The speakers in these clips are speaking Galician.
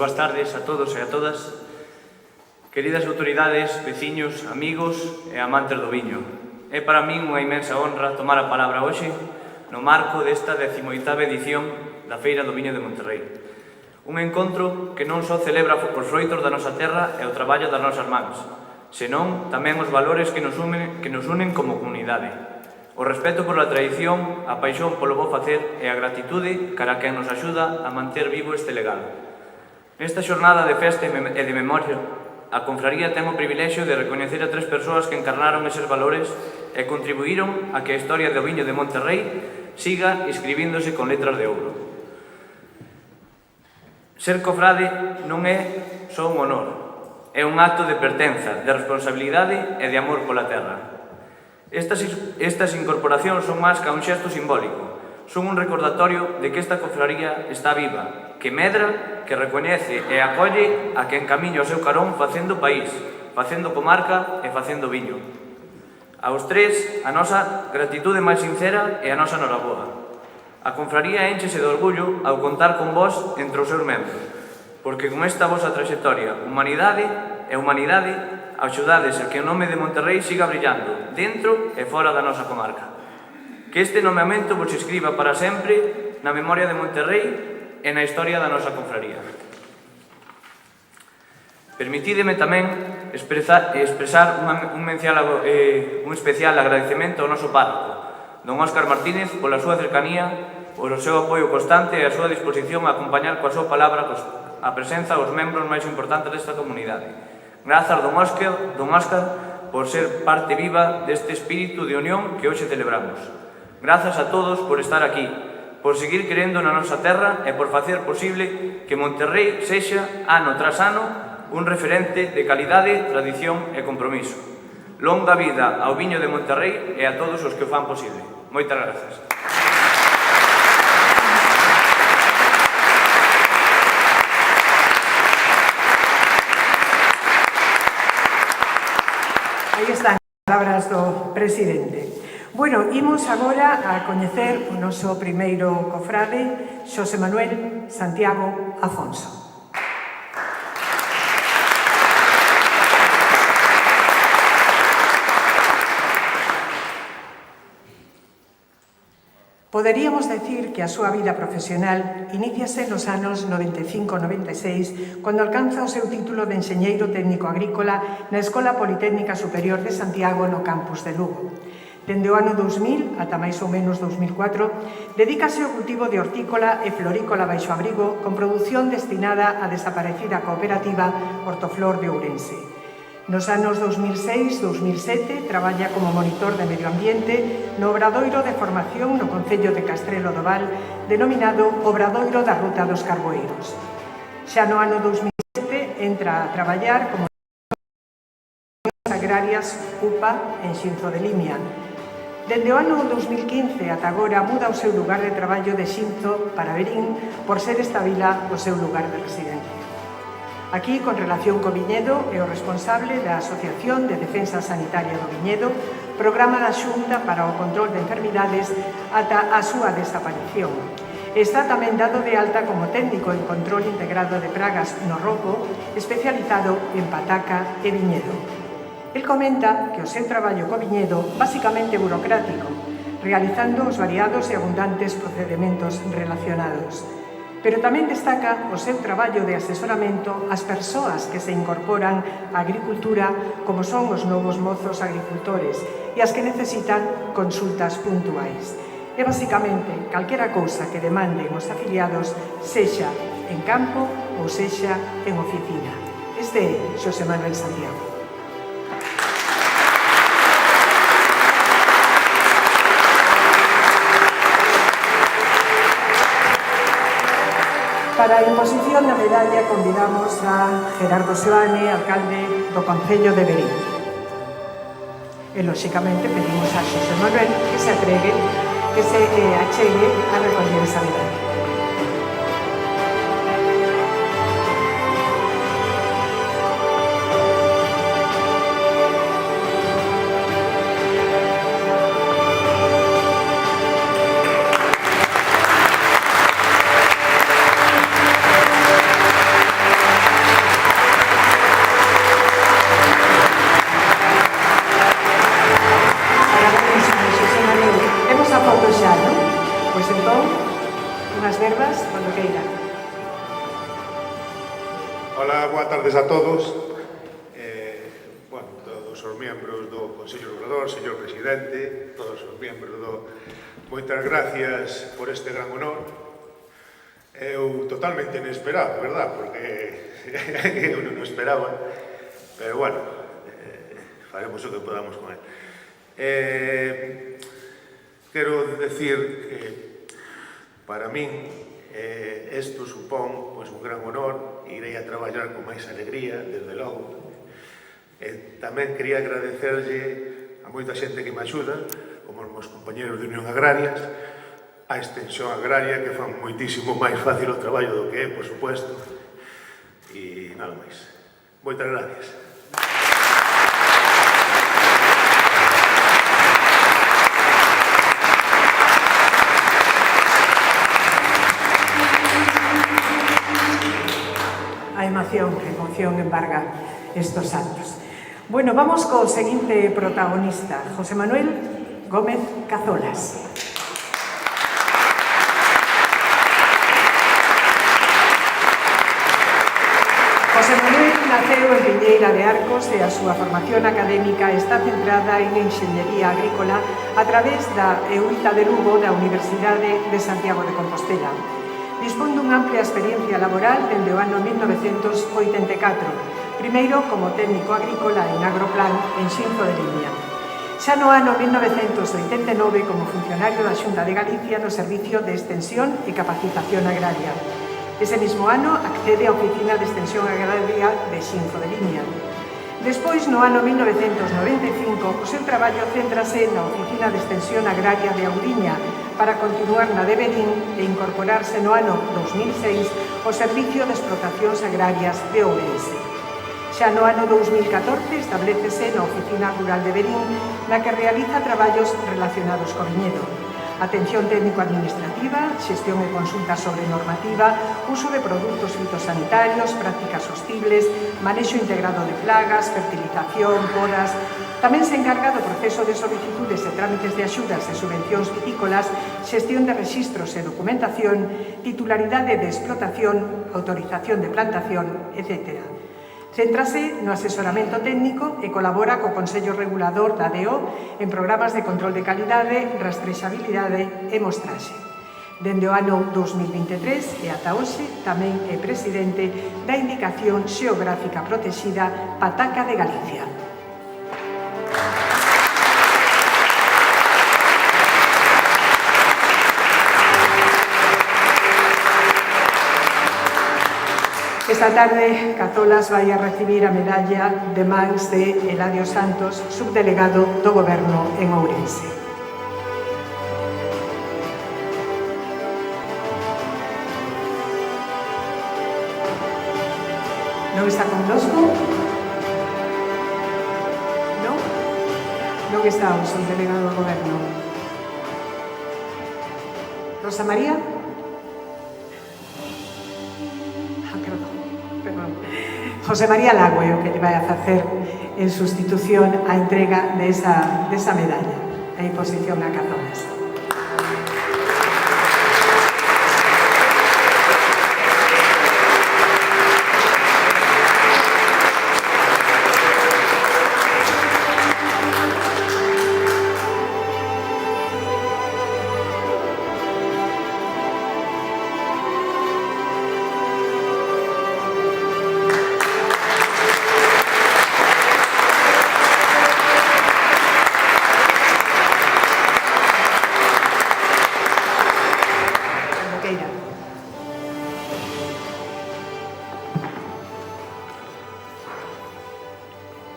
boas tardes a todos e a todas. Queridas autoridades, veciños, amigos e amantes do viño. É para min unha inmensa honra tomar a palabra hoxe no marco desta 18ª edición da Feira do Viño de Monterrei. Un encontro que non só celebra os froitos da nosa terra e o traballo das nosas mans, senón tamén os valores que nos unen como comunidade. O respeto pola tradición, a paixón polo bo facer e a gratitude cara a quen nos axuda a manter vivo este legado. Nesta xornada de festa e de memoria, a confraría ten o privilexio de recoñecer a 3 persoas que encarnaron eses valores e contribuíron a que a historia do viño de Monterrei siga escribíndose con letras de ouro. Ser cofrade non é só un honor, é un acto de pertenza, de responsabilidade e de amor pola terra. Estas incorporacións son máis que un xesto simbólico, son un recordatorio de que esta cofraría está viva, que medra, que recoñece e acolle a quen camiña o seu carón facendo país, facendo comarca e facendo viño. Aos 3, a nosa gratitude máis sincera e a nosa noraboa. A confraría énchese de orgullo ao contar con vós entre os seus membros, porque con esta vosa trayectoria, humanidade, axudades a que o nome de Monterrei siga brillando, dentro e fora da nosa comarca. Que este nomeamento vos escriba para sempre na memoria de Monterrei e na historia da nosa confraría. Permitídeme tamén expresar un especial agradecemento ao noso párroco, don Óscar Martínez, pola súa cercanía, polo seu apoio constante e a súa disposición a acompañar coa súa palabra a presenza aos membros máis importantes desta comunidade. Grazas, don Óscar, por ser parte viva deste espírito de unión que hoxe celebramos. Grazas a todos por estar aquí, por seguir querendo na nosa terra e por facer posible que Monterrei sexa, ano tras ano, un referente de calidade, tradición e compromiso. Longa vida ao viño de Monterrei e a todos os que o fan posible. Moitas grazas. Aí están as palabras do presidente. Bueno, imos agora a coñecer o noso primeiro cofrade, Xosé Manuel Santiago Afonso. Poderíamos decir que a súa vida profesional iníciase nos anos 95-96, cando alcanza o seu título de enxeñeiro técnico agrícola na Escola Politécnica Superior de Santiago no campus de Lugo. Dende o ano 2000 ata máis ou menos 2004, dedícase ao cultivo de hortícola e florícola baixo abrigo con produción destinada á desaparecida cooperativa Hortoflor de Ourense. Nos anos 2006-2007 traballa como monitor de medio ambiente no obradoiro de formación no Concello de Castrelo do Val, denominado Obradoiro da Ruta dos Carboeiros. Xa no ano 2007 entra a traballar como agrarias UPA en Xinzo de Limia. Dende o ano 2015 ata agora muda o seu lugar de traballo de Xinzo para Verín por ser esta vila o seu lugar de residencia. Aquí, con relación co viñedo, é o responsable da Asociación de Defensa Sanitaria do Viñedo, programa da Xunta para o control de enfermidades ata a súa desaparición. Está tamén dado de alta como técnico en control integrado de pragas no roco, especializado en pataca e viñedo. El comenta que o seu traballo co viñedo basicamente burocrático, realizando os variados e abundantes procedementos relacionados. Pero tamén destaca o seu traballo de asesoramento ás persoas que se incorporan á agricultura, como son os novos mozos agricultores e as que necesitan consultas puntuais. E, basicamente, calquera cousa que demanden os afiliados, sexa en campo ou sexa en oficina. Este é Xosé Manuel Santiago. Para a imposición da medalla convidamos a Gerardo Seoane, alcalde do Concello de Verín. E, lóxicamente, pedimos a Xosé Manuel que se achegue a recoller esa medalla. Pois entón, unhas verbas, cando queira. Hola, boas tardes a todos. Todos os membros do Consello Regulador, señor Presidente, todos os membros do... Moitas gracias por este gran honor. Eu totalmente inesperado, verdad? Porque eu non o esperaba. Pero bueno, faremos o que podamos con él. Quero decir que para min isto supón un gran honor. Irei a traballar con máis alegría, desde logo. Tamén quería agradecerlle a moita xente que me axuda, como os meus compañeros de Unión Agrarias, a extensión agraria, que fan moitísimo máis fácil o traballo do que é, por supuesto, e nada máis. Moitas gracias. A emoción embarga estos actos. Bueno, vamos co seguinte protagonista, José Manuel Gómez Cazolas. José Manuel naceu en Viñeira de Arcos e a súa formación académica está centrada en enxeñería agrícola a través da EUITA de Lugo da Universidade de Santiago de Compostela. Dispón dunha amplia experiencia laboral dende o ano 1984, primeiro como técnico agrícola en Agroplan en Xinzo de Limia. Xa no ano 1989 como funcionario da Xunta de Galicia no Servicio de Extensión e Capacitación Agraria. Ese mismo ano accede á Oficina de Extensión Agraria de Xinzo de Limia. Despois, no ano 1995, o seu traballo céntrase na Oficina de Extensión Agraria de Audiña para continuar na de Verín e incorporarse no ano 2006 ao Servicio de Explotacións Agrarias de Ourense. Xa no ano 2014 establecese na Oficina Rural de Verín, na que realiza traballos relacionados co viñedo. Atención técnico-administrativa, xestión e consulta sobre normativa, uso de produtos fitosanitarios, prácticas sostibles, manexo integrado de plagas, fertilización, podas. Tamén se encarga do proceso de solicitudes e trámites de axudas e subvencións vitícolas, xestión de rexistros e documentación, titularidade de explotación, autorización de plantación, etc. Céntrase no asesoramento técnico e colabora co Consello Regulador da DEO en programas de control de calidade, rastrexabilidade e mostraxe. Dende o ano 2023 e ata hoxe tamén é presidente da Indicación Xeográfica Protexida Pataca de Galicia. Esta tarde, Cazolas vai a recibir a medalla de mans de Eladio Santos, subdelegado do Goberno en Ourense. Non está connosco? Non? Non está o subdelegado do Goberno. Rosa María? José María Lago é o que lle vai a facer en sustitución a entrega desa medalla, a imposición a Cazolas.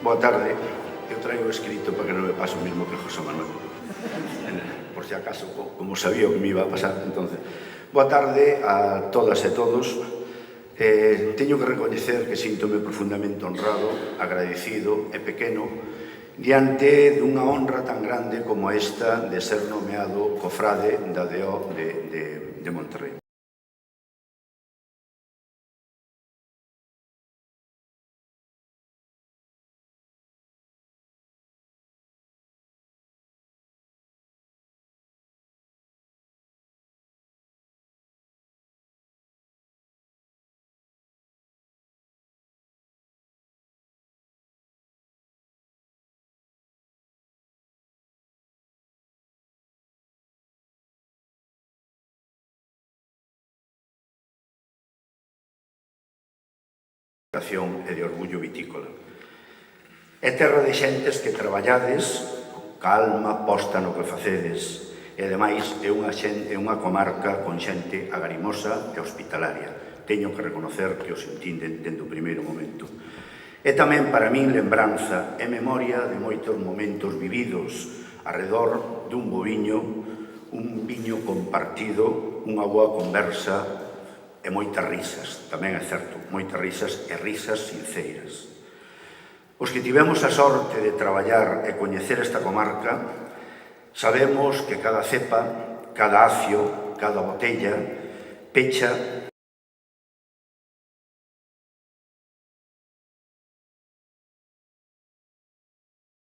Boa tarde. Eu traigo escrito para que non me pase o mismo que José Manuel. Por si acaso, como sabía o que me iba a pasar, entonces. Boa tarde a todas e todos. Teño que recoñecer que síntome profundamente honrado, agradecido e pequeno diante dunha honra tan grande como esta de ser nomeado cofrade da DEO de Monterrey. e de orgullo vitícola. É terra de xentes que traballades, calma, posta no que facedes, e ademais é unha comarca con xente agarimosa e hospitalaria. Teño que reconocer que o sentín dende o primeiro momento. É tamén para min lembranza e memoria de moitos momentos vividos arredor dun bo viño, un viño compartido, unha boa conversa e moitas risas, tamén é certo, moitas risas e risas sinceiras. Os que tivemos a sorte de traballar e coñecer esta comarca, sabemos que cada cepa, cada acio, cada botella, pecha